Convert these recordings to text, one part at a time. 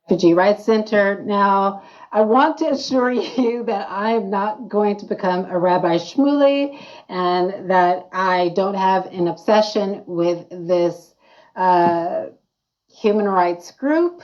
Refugee Rights Center. Now, I want to assure you that I'm not going to become a Rabbi Shmuley and that I don't have an obsession with this human rights group.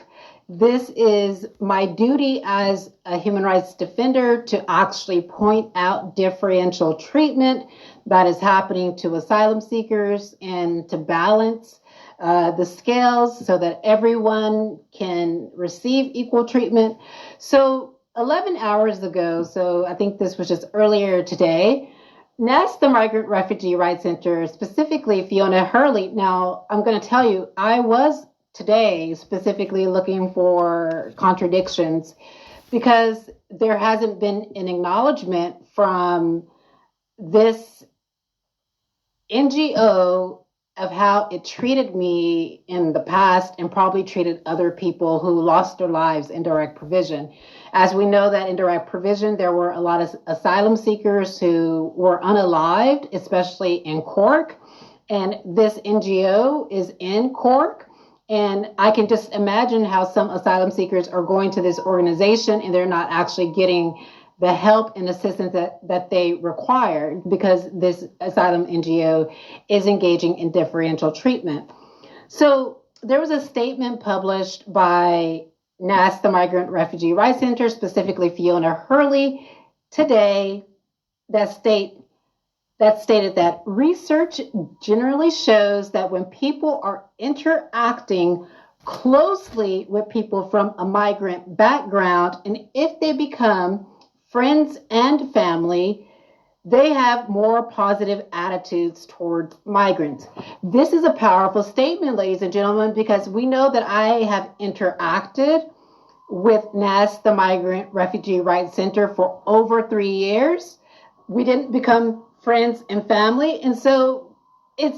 This is my duty as a human rights defender to actually point out differential treatment that is happening to asylum seekers and to balance the scales so that everyone can receive equal treatment. So 11 hours ago, so I think this was just earlier today, Nasc, the Migrant Refugee Rights Center, specifically Fiona Hurley. Now, I'm going to tell you, I was today specifically looking for contradictions because there hasn't been an acknowledgement from this NGO of how it treated me in the past and probably treated other people who lost their lives in direct provision. As we know that in direct provision, there were a lot of asylum seekers who were unalived, especially in Cork. And this NGO is in Cork. And I can just imagine how some asylum seekers are going to this organization and they're not actually getting the help and assistance that they require because this asylum NGO is engaging in differential treatment. So there was a statement published by Nasc, the Migrant Refugee Rights Center, specifically Fiona Hurley, today that stated that research generally shows that when people are interacting closely with people from a migrant background, and if they become friends and family, they have more positive attitudes towards migrants. This is a powerful statement, ladies and gentlemen, because we know that I have interacted with Nasc, the Migrant Refugee Rights Center, for over 3 years. We didn't become friends and family. And so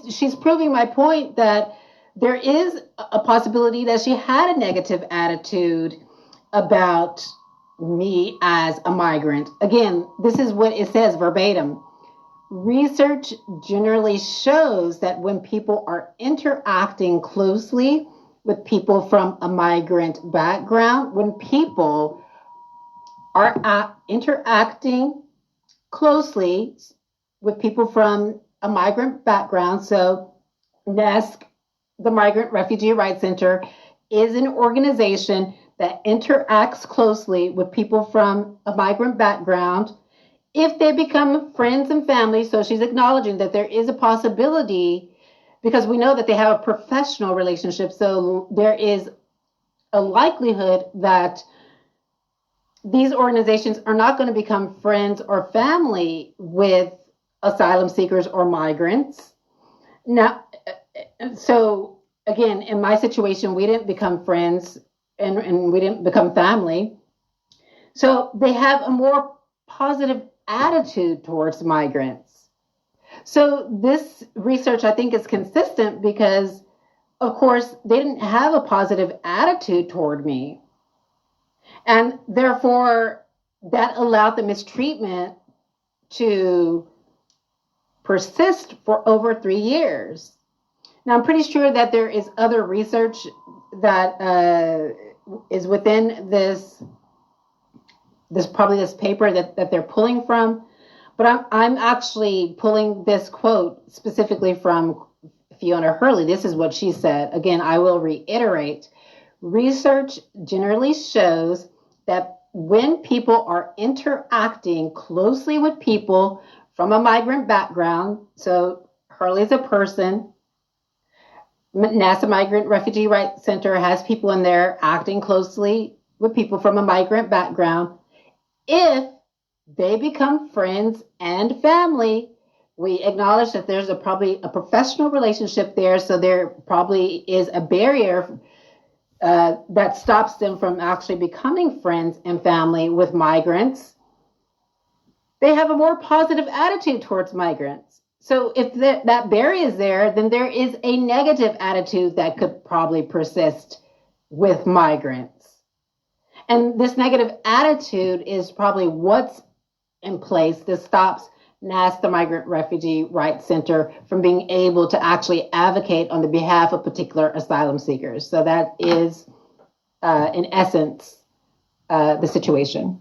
she's proving my point that there is a possibility that she had a negative attitude about me as a migrant. Again, this is what it says verbatim. Research generally shows that when people are interacting closely with people from a migrant background, when people are interacting closely with people from a migrant background, so Nasc, the Migrant Refugee Rights Center, is an organization that interacts closely with people from a migrant background. If they become friends and family, so she's acknowledging that there is a possibility because we know that they have a professional relationship, so there is a likelihood that these organizations are not going to become friends or family with asylum seekers or migrants. Now, so again, in my situation, we didn't become friends and we didn't become family. So they have a more positive attitude towards migrants. So this research, I think, is consistent because, of course, they didn't have a positive attitude toward me. And therefore, that allowed the mistreatment to persist for over 3 years. Now, I'm pretty sure that there is other research that is within this paper that they're pulling from, but I'm actually pulling this quote specifically from Fiona Hurley. This is what she said. Again, I will reiterate. Research generally shows that when people are interacting closely with people from a migrant background, so Hurley is a person, Nasc Migrant Refugee Rights Center has people in there acting closely with people from a migrant background. If they become friends and family, we acknowledge that there's probably a professional relationship there, so there probably is a barrier that stops them from actually becoming friends and family with migrants. They have a more positive attitude towards migrants. So if that barrier is there, then there is a negative attitude that could probably persist with migrants. And this negative attitude is probably what's in place that stops Nasc, the Migrant Refugee Rights Center, from being able to actually advocate on the behalf of particular asylum seekers. So that is in essence, the situation.